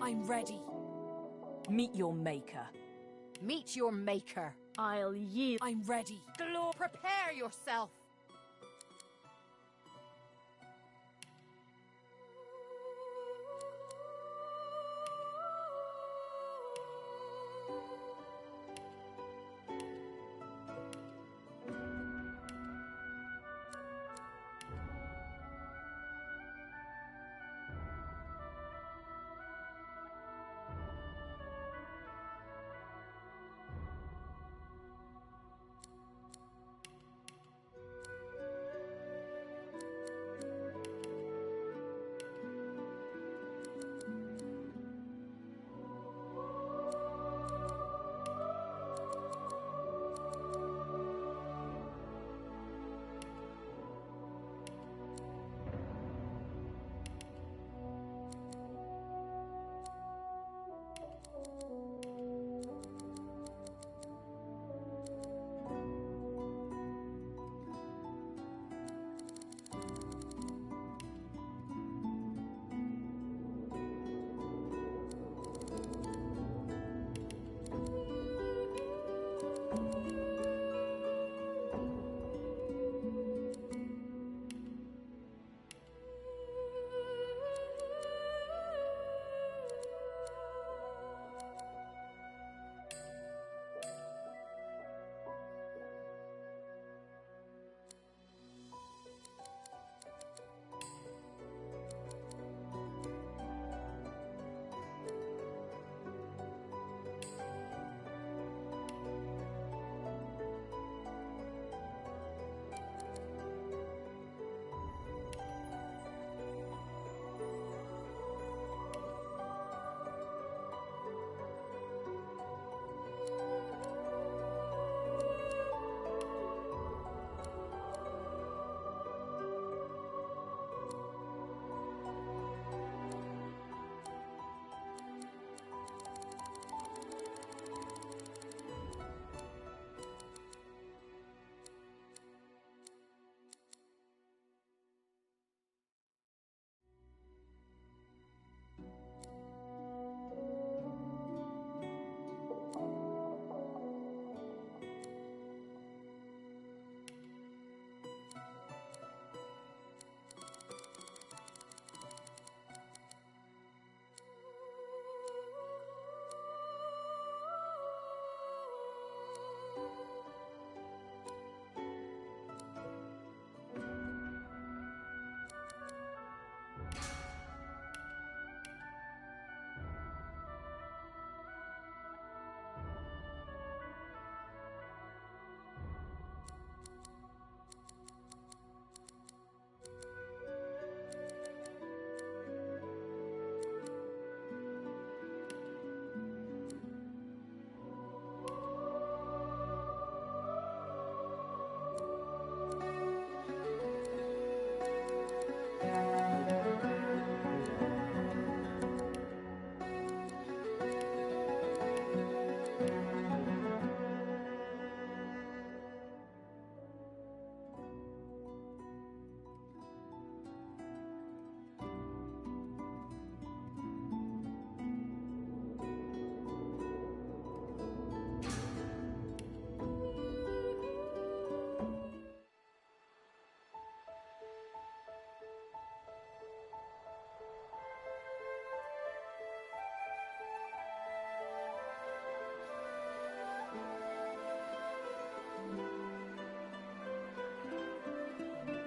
I'm ready. Meet your maker. Meet your maker. I'll yield. I'm ready. Glory, prepare yourself.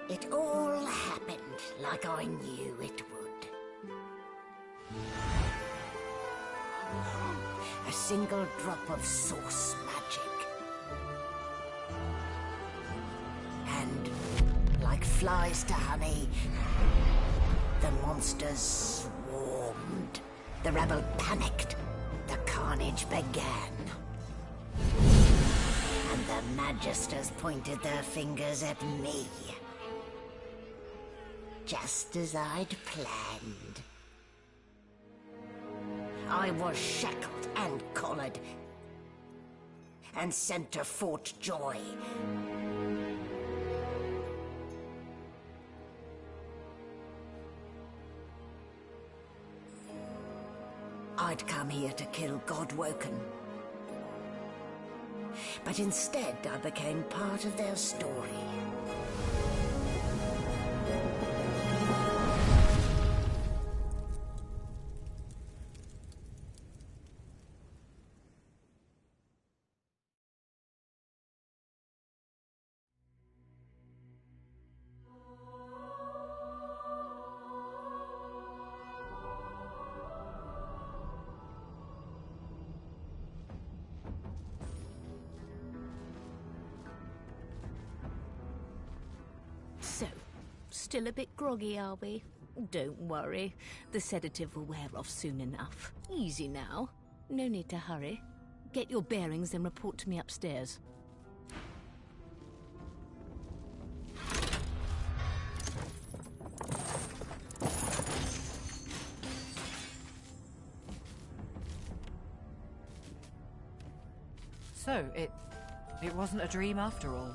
It all happened like I knew it would. A single drop of source magic. And, like flies to honey, the monsters swarmed. The rebel panicked. The carnage began. And the magisters pointed their fingers at me. Just as I'd planned. I was shackled and collared, and sent to Fort Joy. I'd come here to kill Godwoken. But instead, I became part of their story. So, still a bit groggy, are we? Don't worry. The sedative will wear off soon enough. Easy now. No need to hurry. Get your bearings and report to me upstairs. So, it wasn't a dream after all.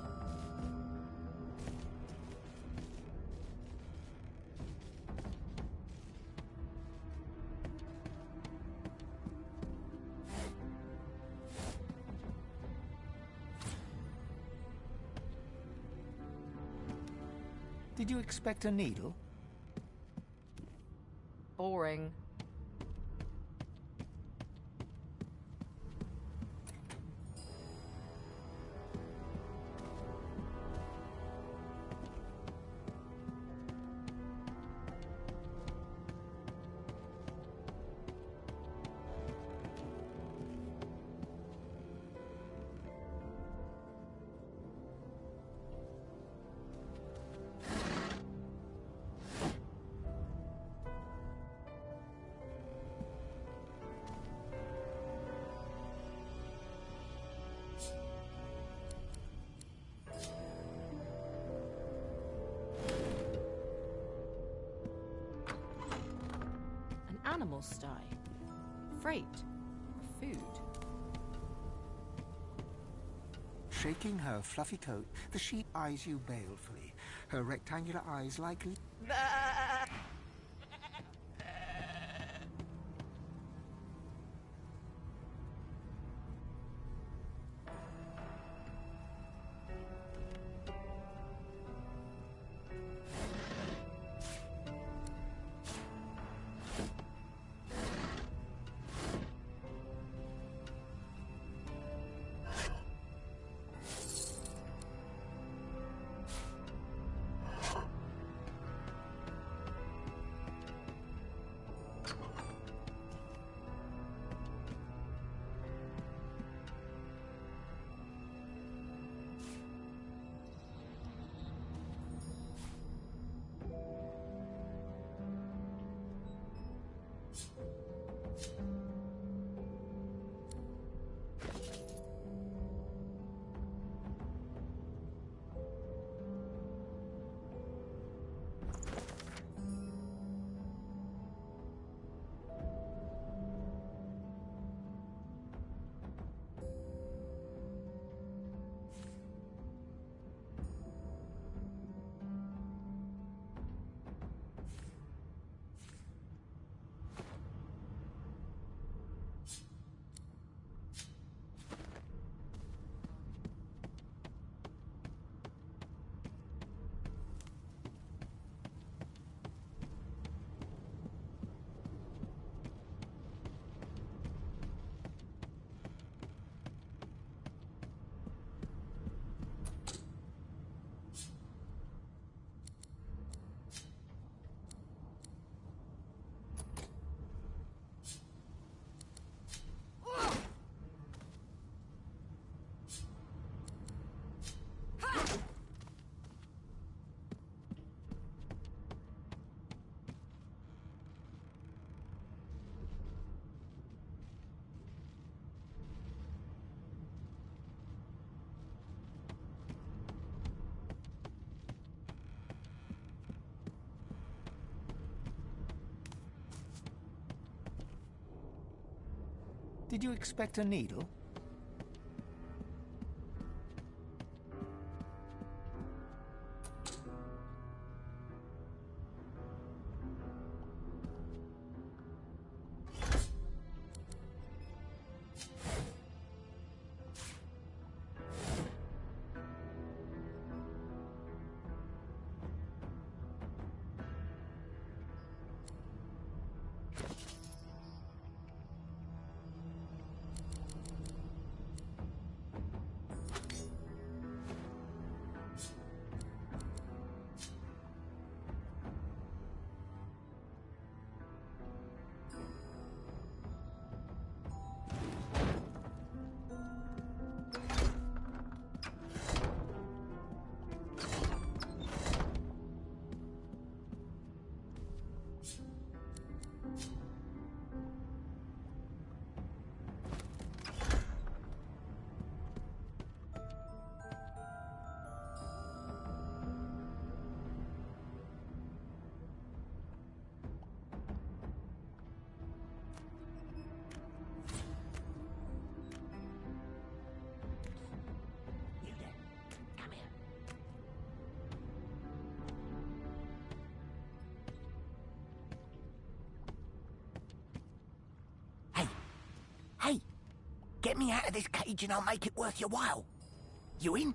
Did you expect a needle? Boring. Animal sty. Freight. Food. Shaking her fluffy coat, the sheep eyes you balefully. Her rectangular eyes likely... Did you expect a needle? me out of this cage and I'll make it worth your while. You in?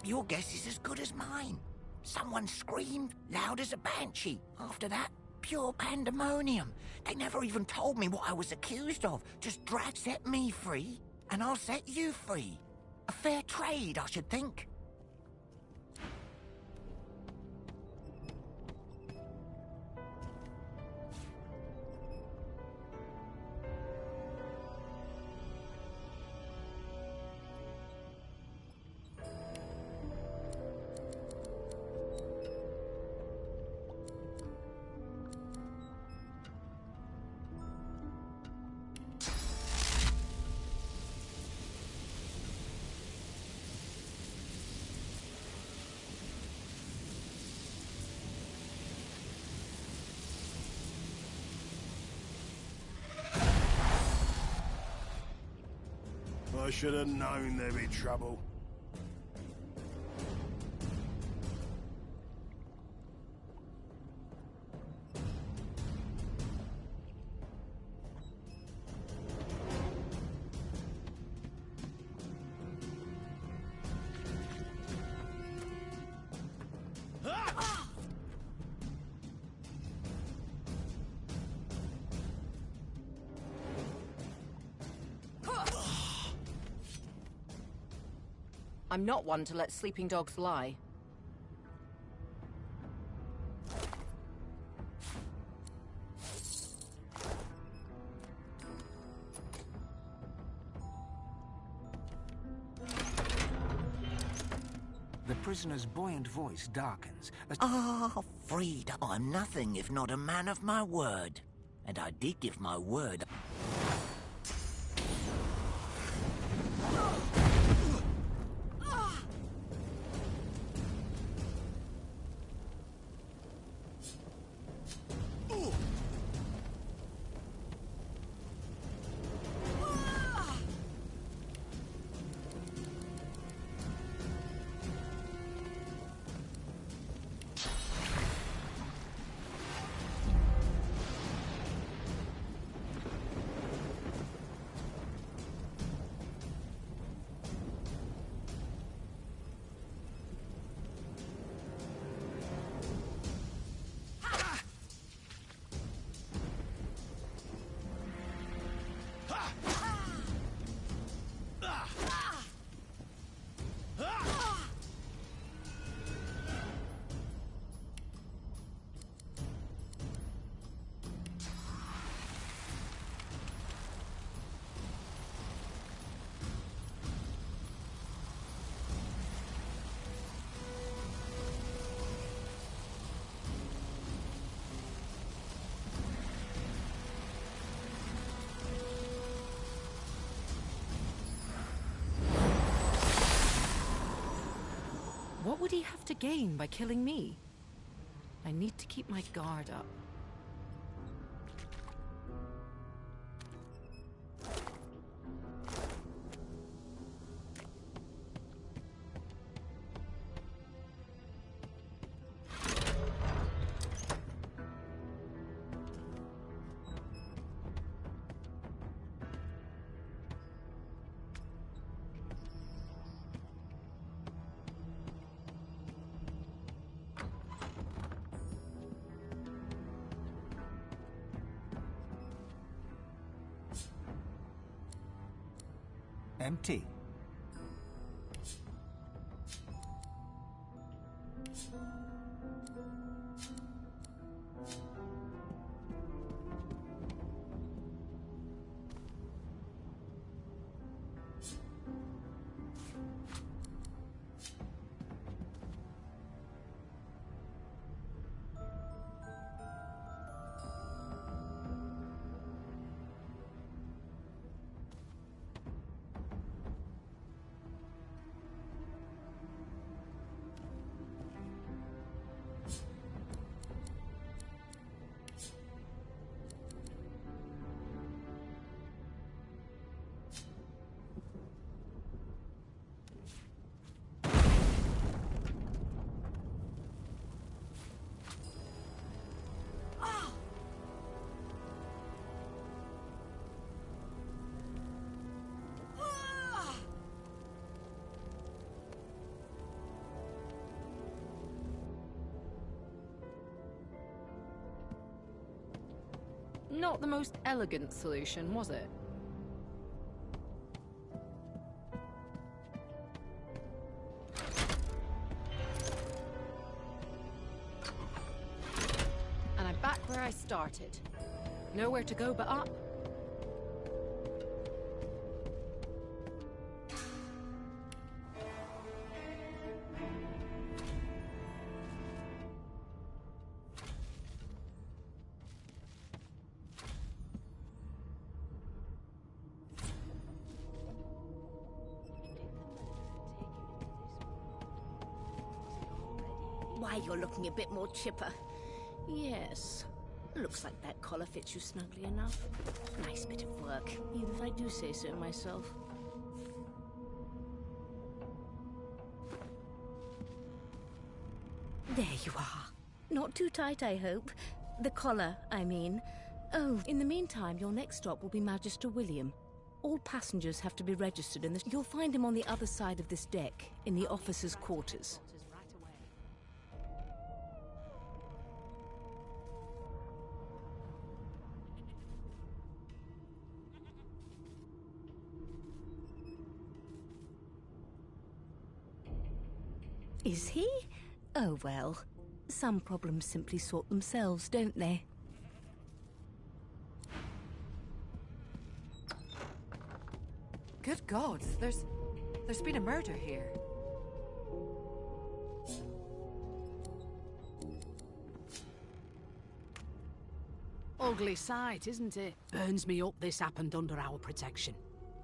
Your guess is as good as mine. Someone screamed loud as a banshee. After that, pure pandemonium. They never even told me what I was accused of. Just set me free, and I'll set you free. A fair trade, I should think. I should have known there'd be trouble. I'm not one to let sleeping dogs lie. The prisoner's buoyant voice darkens as... Freed, I'm nothing if not a man of my word. And I did give my word. What would he have to gain by killing me? I need to keep my guard up. Empty. Not the most elegant solution, was it? And I'm back where I started. Nowhere to go but up. Why, you're looking a bit more chipper. Yes. Looks like that collar fits you snugly enough. Nice bit of work, even if I do say so myself. There you are. Not too tight, I hope. The collar, I mean. Oh, in the meantime, your next stop will be Magister William. All passengers have to be registered in the... You'll find him on the other side of this deck, in the officers' quarters. Is he? Oh well. Some problems simply sort themselves, don't they? Good God, there's been a murder here. Ugly sight, isn't it? Burns me up this happened under our protection.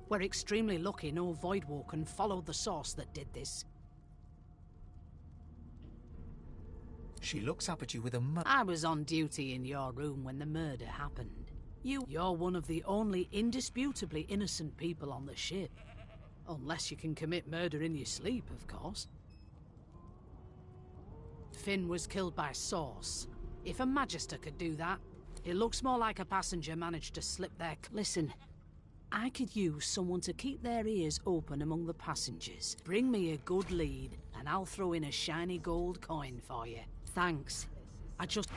We're extremely lucky no Voidwalker followed the source that did this. She looks up at you with I was on duty in your room when the murder happened. You're one of the only indisputably innocent people on the ship. Unless you can commit murder in your sleep, of course. Finn was killed by Source. If a Magister could do that, it looks more like a passenger managed to slip their... Listen, I could use someone to keep their ears open among the passengers. Bring me a good lead, and I'll throw in a shiny gold coin for you. Thanks. I just...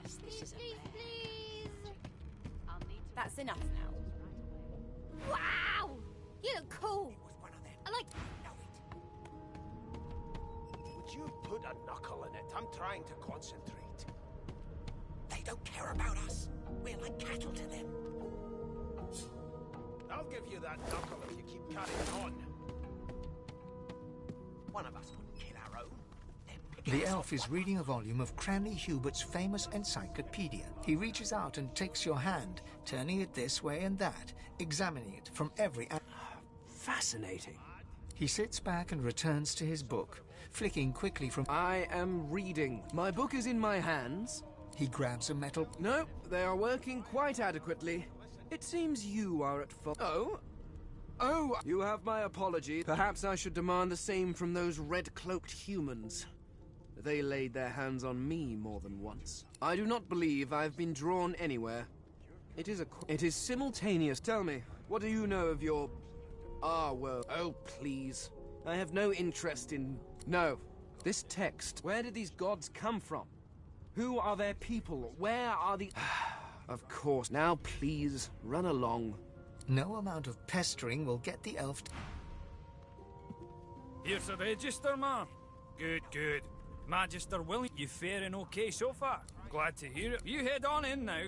Yes, this is Please. That's enough now. Wow! You look cool. I like... Would you put a knuckle in it? I'm trying to concentrate. They don't care about us. We're like cattle to them. I'll give you that knuckle if you keep carrying on. One of us wouldn't kill our own. The elf is reading a volume of Cranley Hubert's famous encyclopedia. He reaches out and takes your hand, turning it this way and that, examining it from every angle. Fascinating. He sits back and returns to his book, flicking quickly from... I am reading. My book is in my hands. He grabs a metal... No, they are working quite adequately. It seems you are at fault. Oh, you have my apology. Perhaps I should demand the same from those red-cloaked humans. They laid their hands on me more than once. I do not believe I've been drawn anywhere. It is simultaneous. Tell me, what do you know of your... world? Oh, please. I have no interest in... No. This text. Where did these gods come from? Who are their people? Where are the... Of course. Now, please, run along. No amount of pestering will get the elf... Here's the register, ma'am. Good, good. Magister William, you faring okay so far? Glad to hear it. You head on in now.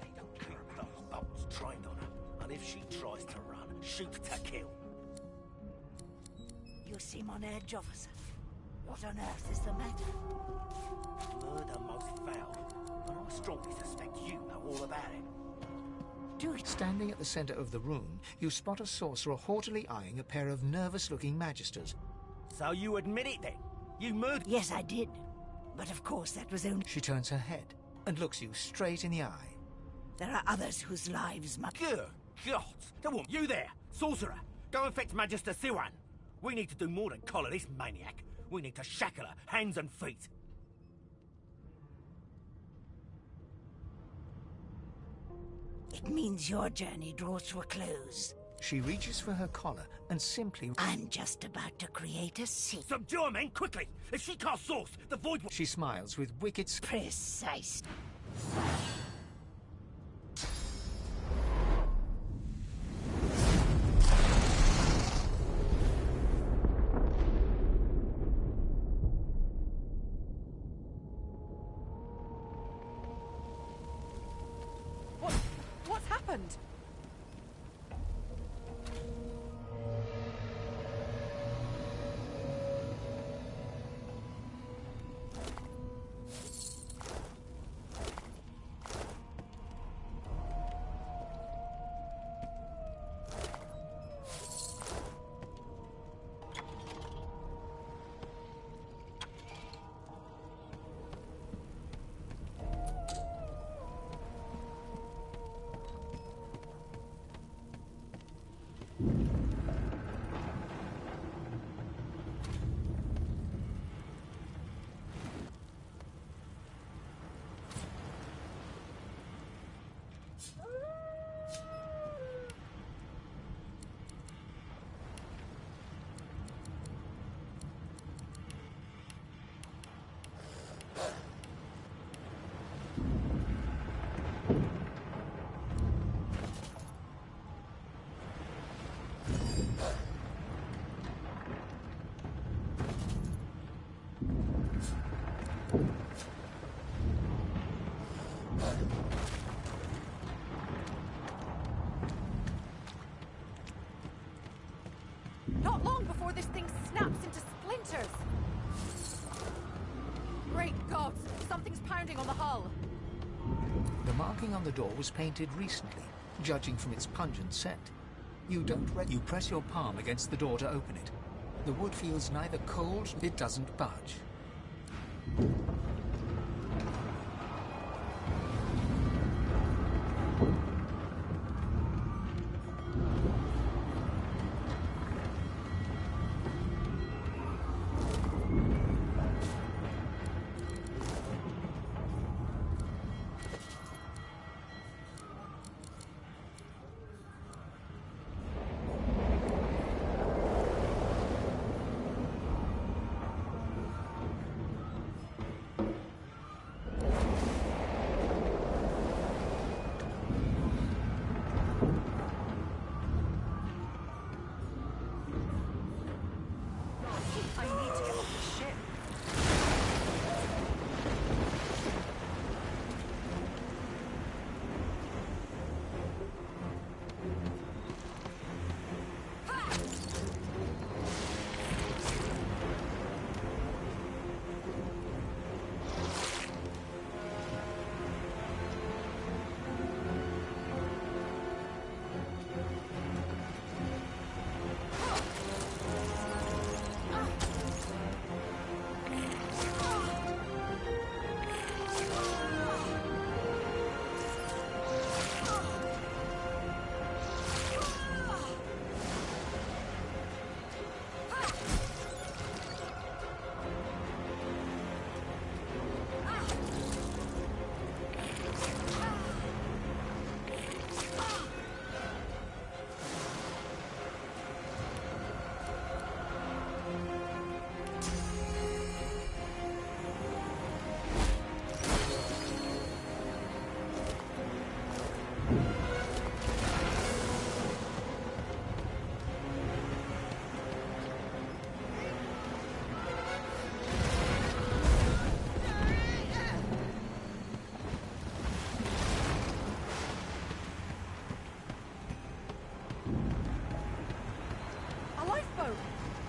They don't care about those bolts trained on her. And if she tries to run, shoot to kill. You seem on edge, officer. What on earth is the matter? Murder most foul. And I strongly suspect you know all about it. Standing at the center of the room, you spot a sorcerer haughtily eyeing a pair of nervous-looking magisters. So you admit it then? You murdered... Yes, I did. But of course that was only... She turns her head and looks you straight in the eye. There are others whose lives must... Good God! Come on, you there, sorcerer! Go and fetch Magister Siwan. We need to do more than collar this maniac. We need to shackle her, hands and feet. It means your journey draws to a close. She reaches for her collar and simply... I'm just about to create a scene. Subdue her, men, quickly! If she casts source, the void will... She smiles with wicked... Precise. What's happened? Not long before this thing snaps into splinters! Great gods! Something's pounding on the hull! The marking on the door was painted recently, judging from its pungent scent. You press your palm against the door to open it. The wood feels neither cold, it doesn't budge.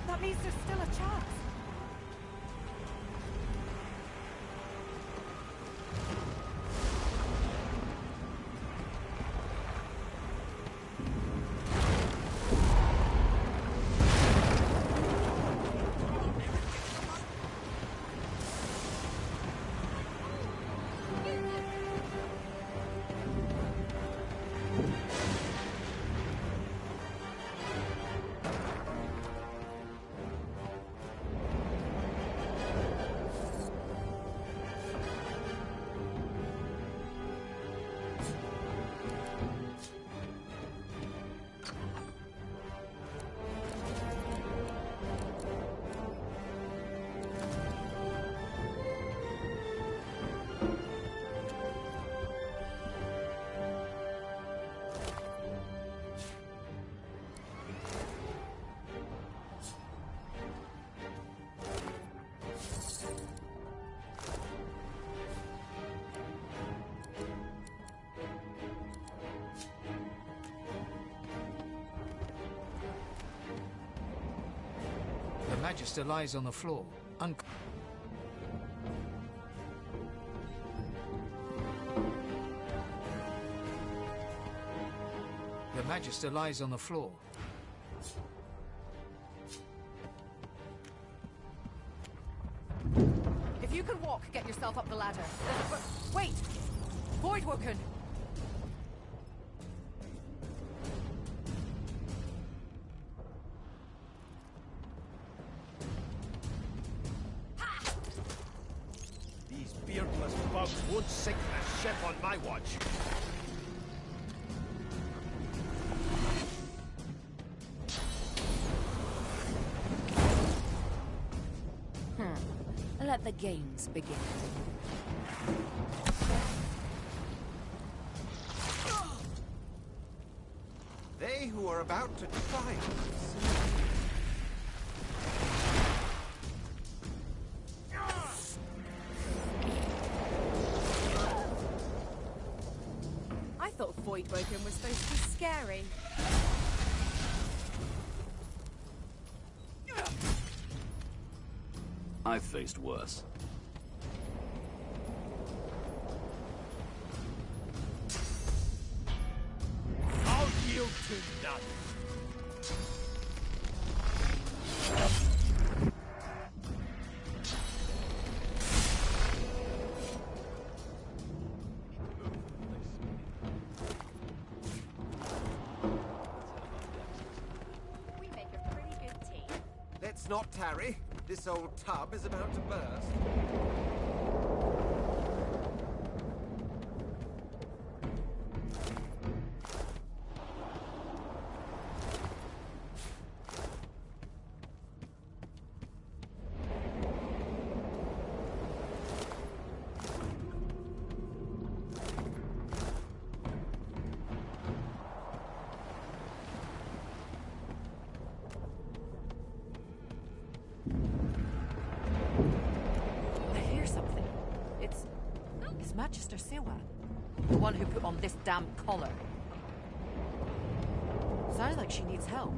That means there's still a chance. Magister lies on the floor, The Magister lies on the floor. If you can walk, get yourself up the ladder. Wait! Voidwoken! These beardless bugs won't sink a ship on my watch. Let the games begin. They who are about to triumph. I thought Voidwoken was supposed to be scary. I've faced worse. I'll yield to none. We make a pretty good team. Let's not tarry. This old tub is about to burst. I hear something. It's Magister Sewa. The one who put on this damn collar. Sounds like she needs help.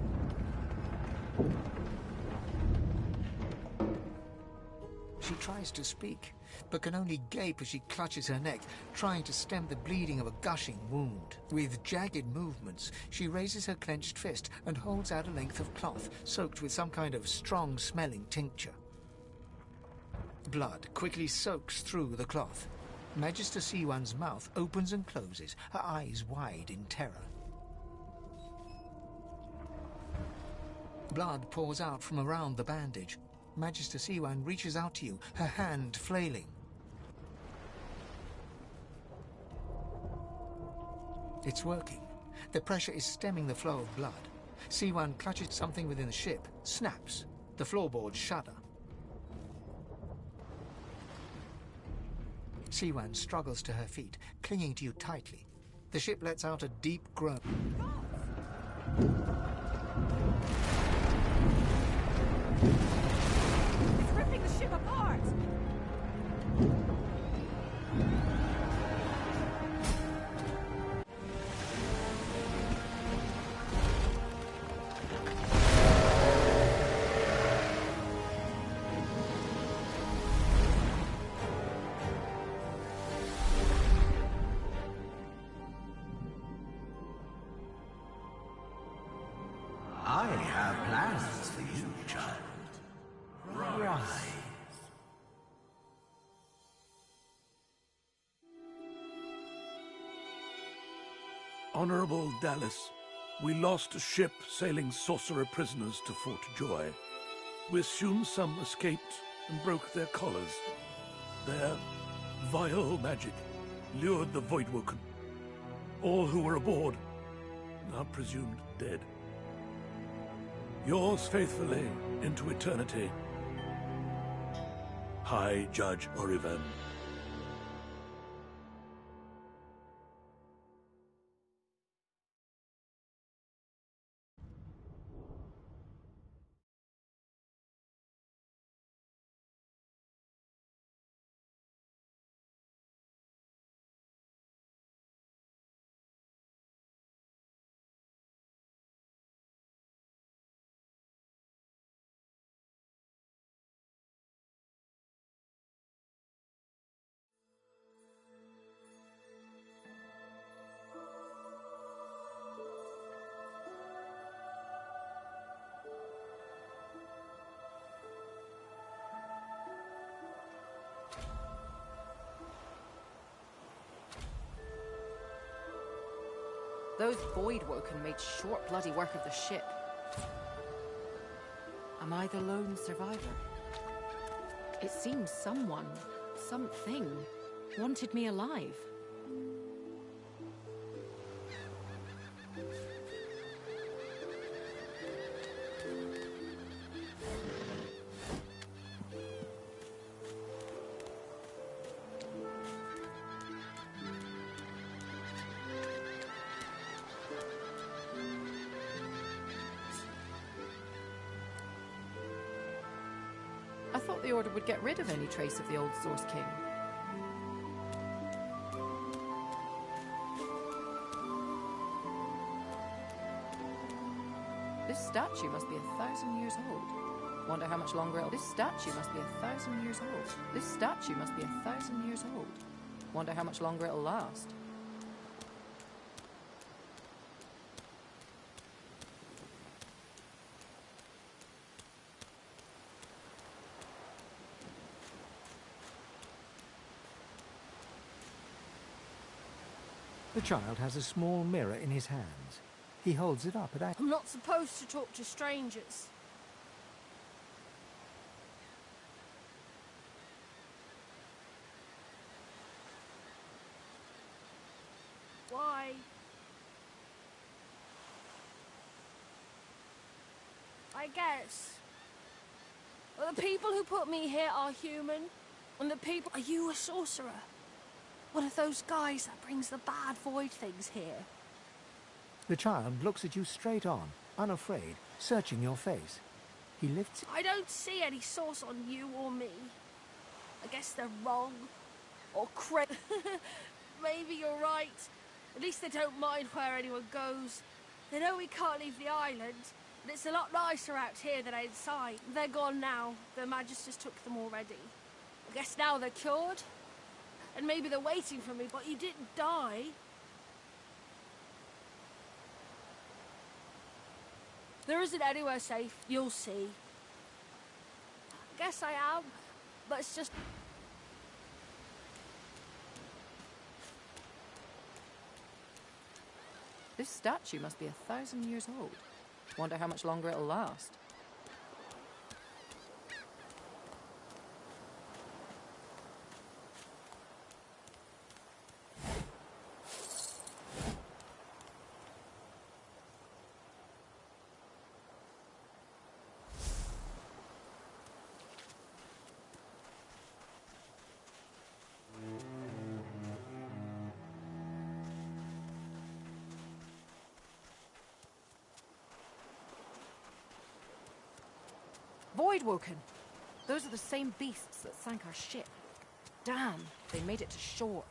She tries to speak, but can only gape as she clutches her neck, trying to stem the bleeding of a gushing wound. With jagged movements, she raises her clenched fist and holds out a length of cloth, soaked with some kind of strong-smelling tincture. Blood quickly soaks through the cloth. Magister Siwan's mouth opens and closes, her eyes wide in terror. Blood pours out from around the bandage. Magister Siwan reaches out to you, her hand flailing. It's working. The pressure is stemming the flow of blood. Siwan clutches something within the ship, snaps. The floorboards shudder. Siwan struggles to her feet, clinging to you tightly. The ship lets out a deep groan. It's ripping the ship apart! I have plans for you, child. Rise. Honorable Dallas, we lost a ship sailing sorcerer prisoners to Fort Joy. We assume some escaped and broke their collars. Their vile magic lured the Voidwoken. All who were aboard are presumed dead. Yours faithfully into eternity, High Judge Oriven. Those Voidwoken made short bloody work of the ship. Am I the lone survivor? It seems someone, something, wanted me alive. I thought the Order would get rid of any trace of the old Source King. This statue must be 1,000 years old. Wonder how much longer it'll... This statue must be 1,000 years old. This statue must be 1,000 years old. Wonder how much longer it'll last. The child has a small mirror in his hands. He holds it up at... I'm not supposed to talk to strangers. Why? I guess. Well, the people who put me here are human, and the people... Are you a sorcerer? One of those guys that brings the bad void things here? The child looks at you straight on, unafraid, searching your face. He lifts... I don't see any source on you or me. I guess they're wrong. Or Maybe you're right. At least they don't mind where anyone goes. They know we can't leave the island, but it's a lot nicer out here than inside. They're gone now. The Magisters took them already. I guess now they're cured. And maybe they're waiting for me, but you didn't die. There isn't anywhere safe. You'll see. I guess I am, but it's just... This statue must be 1,000 years old. Wonder how much longer it'll last. Voidwoken! Those are the same beasts that sank our ship. Damn, they made it to shore.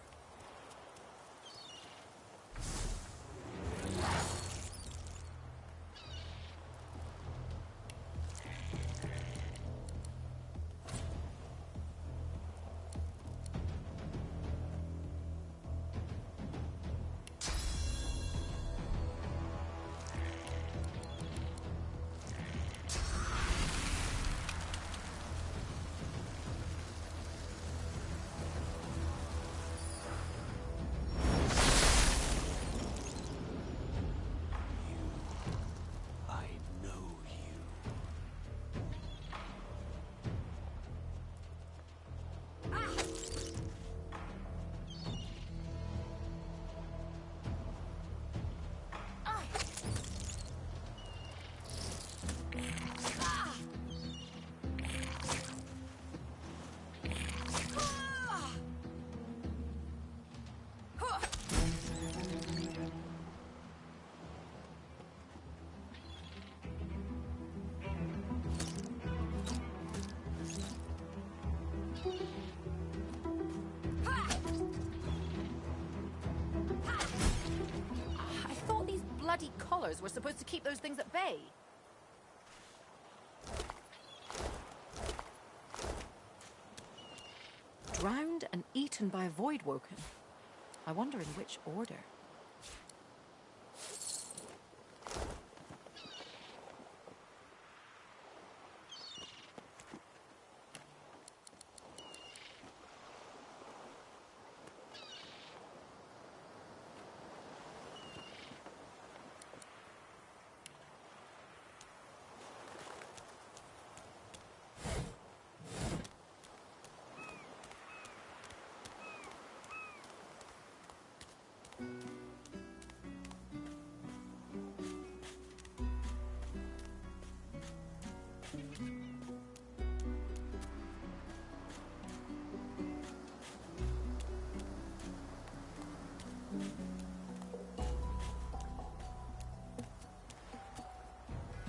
Bloody collars were supposed to keep those things at bay. Drowned and eaten by Voidwoken. I wonder in which order.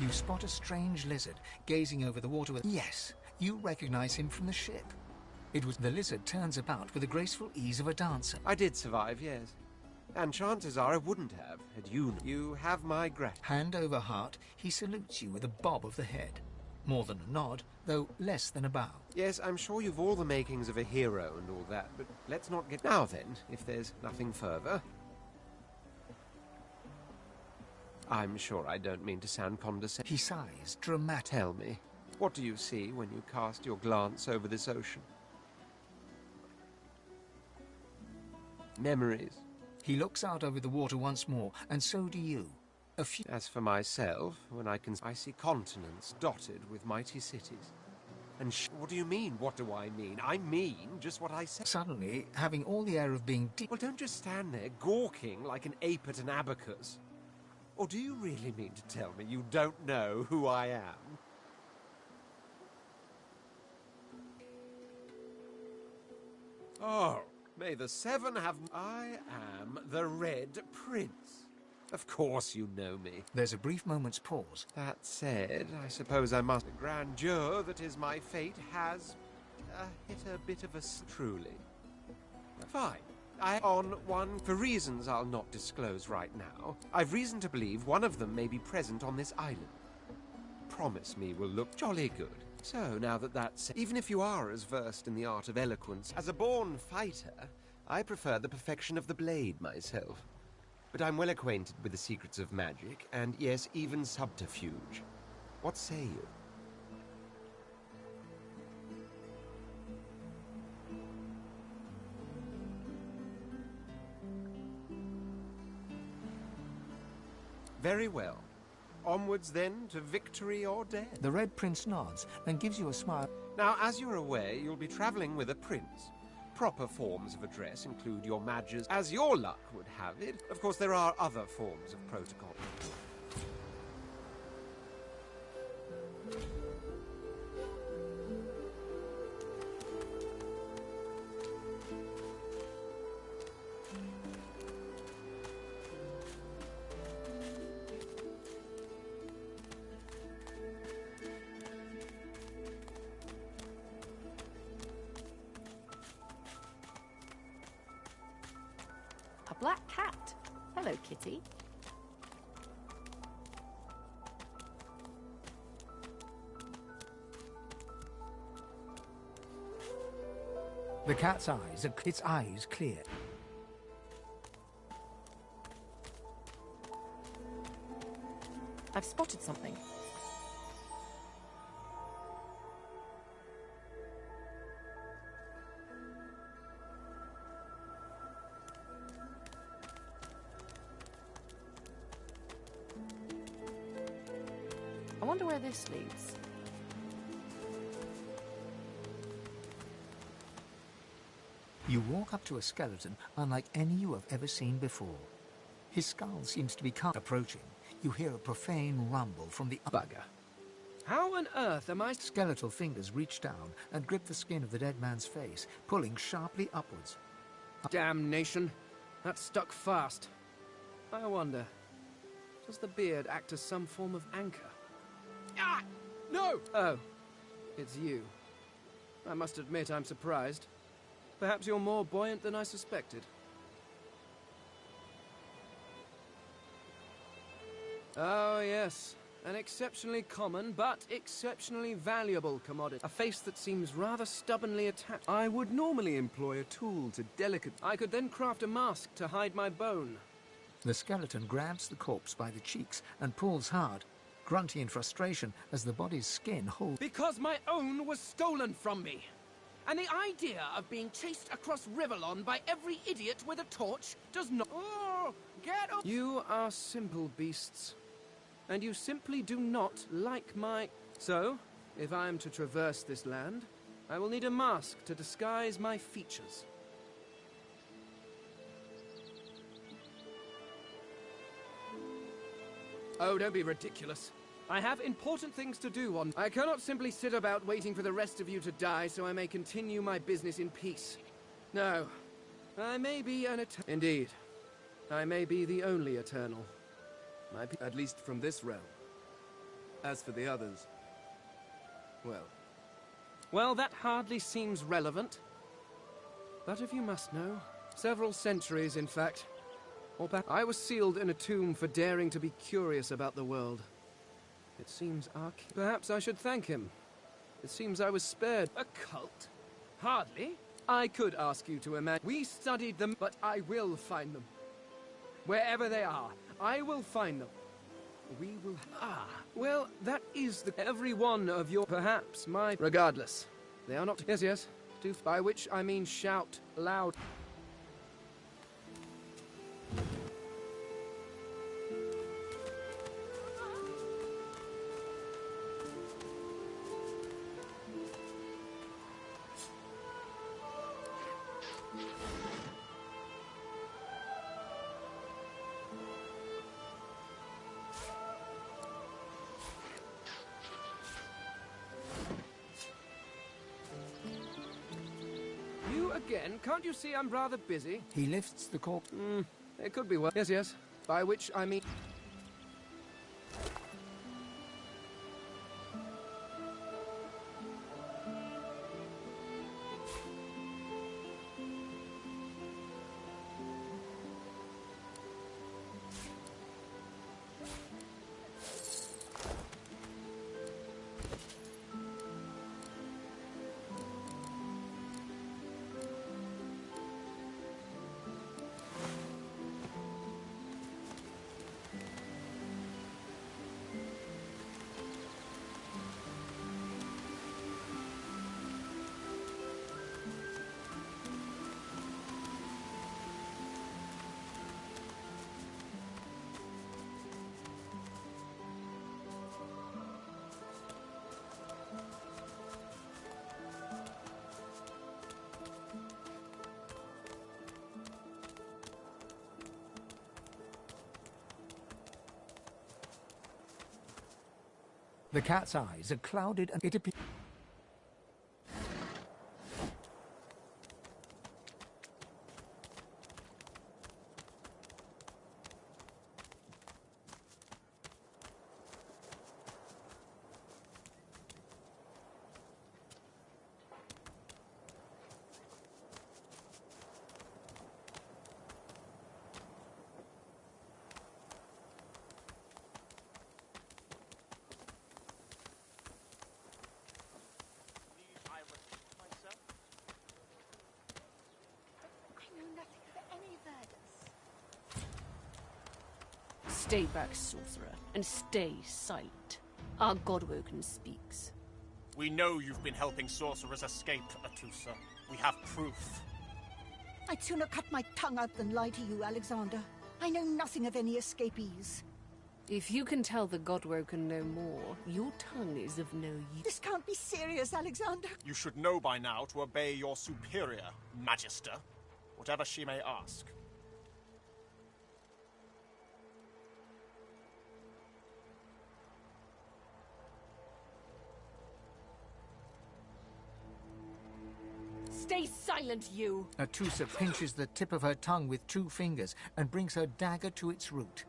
You spot a strange lizard gazing over the water with... Yes, you recognize him from the ship. It was... The lizard turns about with the graceful ease of a dancer. I did survive, yes. And chances are I wouldn't have, had you... You have my gratitude. Hand over heart, he salutes you with a bob of the head. More than a nod, though less than a bow. Yes, I'm sure you've all the makings of a hero and all that, but let's not get... Now then, if there's nothing further... I'm sure I don't mean to sound condescending. He sighs, dramatic. Tell me, what do you see when you cast your glance over this ocean? Memories. He looks out over the water once more, and so do you. A few... As for myself, when I see continents dotted with mighty cities. And what do you mean, what do I mean? I mean just what I said. Suddenly, having all the air of being deep... Well, don't just stand there gawking like an ape at an abacus. Or do you really mean to tell me you don't know who I am? Oh, may the seven have... I am the Red Prince. Of course you know me. There's a brief moment's pause. That said, I suppose I must... The grandeur that is my fate has hit a bit of a... Truly. Fine. On one, for reasons I'll not disclose right now, I've reason to believe one of them may be present on this island. Promise me will look jolly good. So, now that that's... Even if you are as versed in the art of eloquence, as a born fighter, I prefer the perfection of the blade myself. But I'm well acquainted with the secrets of magic, and yes, even subterfuge. What say you? Very well. Onwards, then, to victory or death. The Red Prince nods and gives you a smile. Now, as you're aware, you'll be traveling with a prince. Proper forms of address include your majesty, as your luck would have it. Of course, there are other forms of protocol. A black cat. Hello, kitty. The cat's eyes are... Its eyes clear. I've spotted something. I wonder where this leads. You walk up to a skeleton unlike any you have ever seen before. His skull seems to be approaching. You hear a profane rumble from the... Bugger. How on earth am I... Skeletal fingers reach down and grip the skin of the dead man's face, pulling sharply upwards. Damnation. That stuck fast. I wonder, does the beard act as some form of anchor? Ah! No! Oh, it's you. I must admit I'm surprised. Perhaps you're more buoyant than I suspected. Oh, yes. An exceptionally common, but exceptionally valuable commodity. A face that seems rather stubbornly attached. I would normally employ a tool to delicate... I could then craft a mask to hide my bone. The skeleton grabs the corpse by the cheeks and pulls hard, grunting in frustration as the body's skin holds... Because my own was stolen from me. And the idea of being chased across Rivellon by every idiot with a torch does not... Oh, get up! You are simple beasts. And you simply do not like my... So, if I am to traverse this land, I will need a mask to disguise my features. Oh, don't be ridiculous. I have important things to do on... I cannot simply sit about waiting for the rest of you to die so I may continue my business in peace. No. I may be an Indeed. I may be the only Eternal. At least from this realm. As for the others... Well, that hardly seems relevant. But if you must know, several centuries, in fact. Or I was sealed in a tomb for daring to be curious about the world. It seems Perhaps I should thank him. It seems I was spared. A cult? Hardly. I could ask you to imagine. We studied them, but I will find them. Wherever they are, I will find them. We will... well, that is every one of your... Perhaps my... Regardless. They are not... Yes. By which I mean shout loud. Again, can't you see I'm rather busy? He lifts the corpse. It could be well. Yes. By which I mean... The cat's eyes are clouded and it appears... Stay back, sorcerer, and stay silent. Our Godwoken speaks. We know you've been helping sorcerers escape, Atusa. We have proof. I'd sooner cut my tongue out than lie to you, Alexander. I know nothing of any escapees. If you can tell the Godwoken no more, your tongue is of no use. This can't be serious, Alexander. You should know by now to obey your superior, Magister, whatever she may ask. Stay silent, you! Atusa pinches the tip of her tongue with 2 fingers and brings her dagger to its root.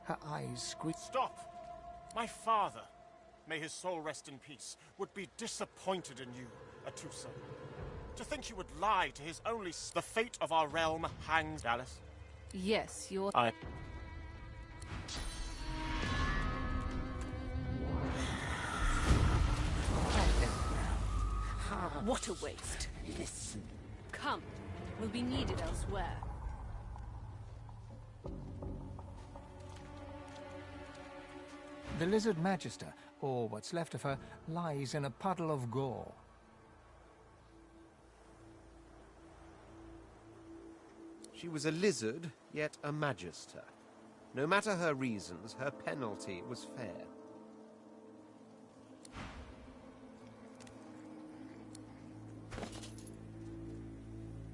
Her eyes squeeze. Stop! My father, may his soul rest in peace, would be disappointed in you, Atusa. To think you would lie to his only... The fate of our realm hangs... Alice? Yes, you're... What a waste. Listen. Come. We'll be needed elsewhere. The lizard magister, or what's left of her, lies in a puddle of gore. She was a lizard, yet a magister. No matter her reasons, her penalty was fair.